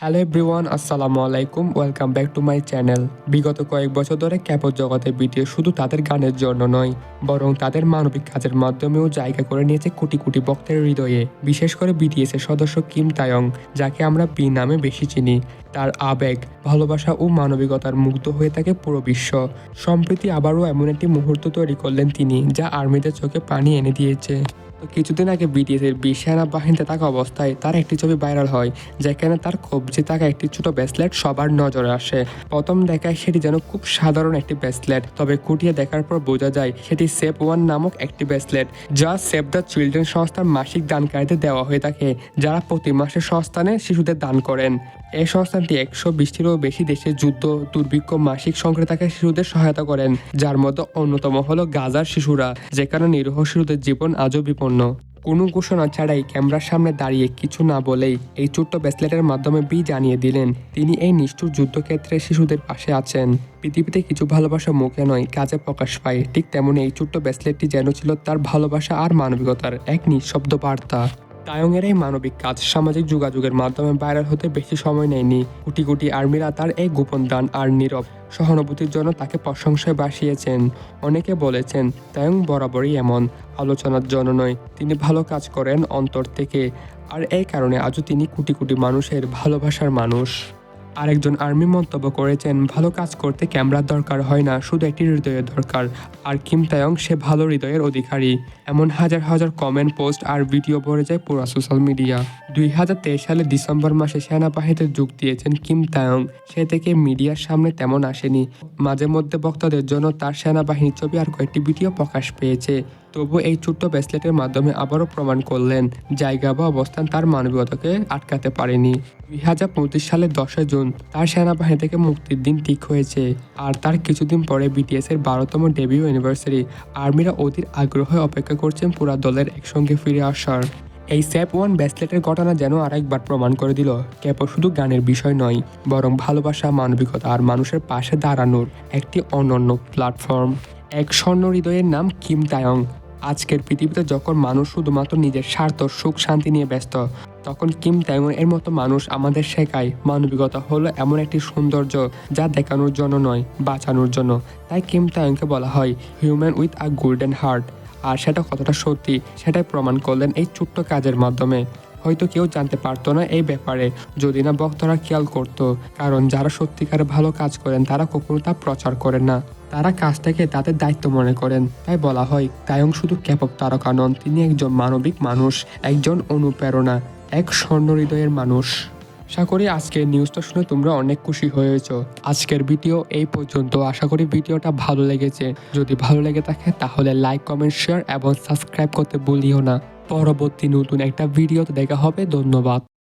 Hello everyone, আসসালামু আলাইকুম। Welcome back to my channel. বিগত কয়েক বছর ধরে ক্যাপপ জগতে বিটিএস শুধু তাদের গানের জন্য নয়, বরং তাদের মানবিক কাজের মাধ্যমেও জায়গা করে নিয়েছে কোটি কোটি ভক্তের হৃদয়ে। বিশেষ করে বিটিএস এর সদস্য কিম তায়ং, যাকে আমরা বি নামে বেশি চিনি। তার আবেগ, ভালোবাসা ও মানবিকতার মুগ্ধ হয়ে থাকে পুরো বিশ্ব। সম্প্রতি আবারও এমন একটি মুহূর্ত তৈরি করলেন তিনি, যা আর্মিদের চোখে পানি এনে দিয়েছে। তো কিছুদিন আগে বিটিএস এর সেনাবাহিনীতে থাকা অবস্থায় তার একটি ছবি ভাইরাল হয়, যেখানে তার কবজি থাকা একটি ছোট ব্রেসলেট সবার নজরে আসে। প্রথম দেখায় সেটি যেন খুব সাধারণ একটি ব্রেসলেট, তবে খুঁটিয়ে দেখার পর বোঝা যায় সেটি সেভ ওয়ান নামক একটি ব্রেসলেট, যা সেভ দ্য চিলড্রেন সংস্থার মাসিক দানকারীদের দেওয়া হয়ে থাকে, যারা প্রতি মাসে সংস্থানে শিশুদের দান করেন। এই সংস্থানটি 120টিরও বেশি দেশে যুদ্ধ, দুর্ভিক্ষ, মাসিক সংকটে থাকা শিশুদের সহায়তা করেন, যার মধ্যে অন্যতম হলো গাজার শিশুরা, যেখানে নিরীহ শিশুদের জীবন আজও বিপন্ন। কোনো ঘোষণা ছাড়াই ক্যামেরার সামনে দাঁড়িয়ে কিছু না বলেই এই ছোট্ট ব্রেসলেটের মাধ্যমে জানিয়ে দিলেন তিনি এই নিষ্ঠুর যুদ্ধক্ষেত্রে শিশুদের পাশে আছেন। পৃথিবীতে কিছু ভালোবাসা মুখে নয়, কাজে প্রকাশ পায়। ঠিক তেমনই এই ছোট্ট ব্রেসলেটটি যেন ছিল তার ভালোবাসা আর মানবিকতার এক নিঃশব্দ বার্তা। তায়ংয়ের এই মানবিক কাজ সামাজিক যোগাযোগের মাধ্যমে ভাইরাল হতে বেশি সময় নেয়নি। কোটি কোটি আর্মিরা তার এই গোপন দান আর নীরব সহানুভূতির জন্য তাকে প্রশংসায় ভাসিয়েছেন। অনেকে বলেছেন তায়ং বরাবরই এমন, আলোচনার জন্য নয়, তিনি ভালো কাজ করেন অন্তর থেকে। আর এই কারণে আজও তিনি কোটি কোটি মানুষের ভালোবাসার মানুষ। আরেকজন আর্মি মন্তব্য করেছেন, ভালো কাজ করতে ক্যামেরার দরকার হয় না, শুধু একটি হৃদয়ের দরকার। আর কিম তায়ং সে ভালো হৃদয়ের অধিকারী। এমন হাজার হাজার কমেন্ট, পোস্ট আর ভিডিও ভরে যায় পুরো সোশ্যাল মিডিয়া। 2023 সালে ডিসেম্বর মাসে সেনাবাহিনীতে যোগ দিয়েছেন কিম তায়ং। সে থেকে মিডিয়ার সামনে তেমন আসেনি। মাঝে মধ্যে বক্তাদের জন্য তার সেনাবাহিনীর ছবি আর কয়েকটি ভিডিও প্রকাশ পেয়েছে। তবু এই ছোট্ট ব্রেসলেটের মাধ্যমে আবারও প্রমাণ করলেন জায়গা বা অবস্থান তার মানবিকতাকে আটকাতে পারেনি। 2025 সালের 10 জুন তার সেনাবাহিনী থেকে মুক্তির দিন ঠিক হয়েছে। আর তার কিছুদিন পরে বিটিএস এর 12তম ডেবিউ অ্যানিভার্সারি। আর্মিরা অধীর আগ্রহে অপেক্ষা করছেন পুরা দলের একসঙ্গে ফিরে আসার। এই সেভ ওয়ান ব্রেসলেটের ঘটনা যেন আরেকবার প্রমাণ করে দিল ক্যাপপ শুধু গানের বিষয় নয়, বরং ভালোবাসা, মানবিকতা আর মানুষের পাশে দাঁড়ানোর একটি অনন্য প্ল্যাটফর্ম। এক স্বর্ণ হৃদয়ের নাম কিম তায়ং। আজকের পৃথিবীতে যখন মানুষ শুধুমাত্র নিজের স্বার্থ, সুখ, শান্তি নিয়ে ব্যস্ত, তখন কিম তায়ং এর মতো মানুষ আমাদের শেখায় মানবিকতা হলো এমন একটি সৌন্দর্য যা দেখানোর জন্য নয়, বাঁচানোর জন্য। তাই কিম তায়ংকে বলা হয় human with a golden heart. আর সেটা কতটা সত্যি সেটাই প্রমাণ করলেন এই ছোট্ট কাজের মাধ্যমে। হয়তো কেউ জানতে পারতো না এই ব্যাপারে যদি না ভক্তরা খেয়াল করতো, কারণ যারা সত্যিকারে ভালো কাজ করেন তারা কখনো তা প্রচার করেন না। তারা কাজটাকে তাদের দায়িত্ব মনে করেন। তাই বলা হয় তায়ং শুধু ক্যাপপ তারকা নন, তিনি একজন মানবিক মানুষ, একজন অনুপ্রেরণা, এক স্বর্ণ হৃদয়ের মানুষ। আশা করি আজকের নিউজটা শুনে তোমরা অনেক খুশি হয়েছো। আজকের ভিডিও এই পর্যন্ত। আশা করি ভিডিওটা ভালো লেগেছে। যদি ভালো লেগে থাকে তাহলে লাইক, কমেন্ট, শেয়ার এবং সাবস্ক্রাইব করতে ভুলিও না। পরবর্তী নতুন একটা ভিডিওতে দেখা হবে। ধন্যবাদ।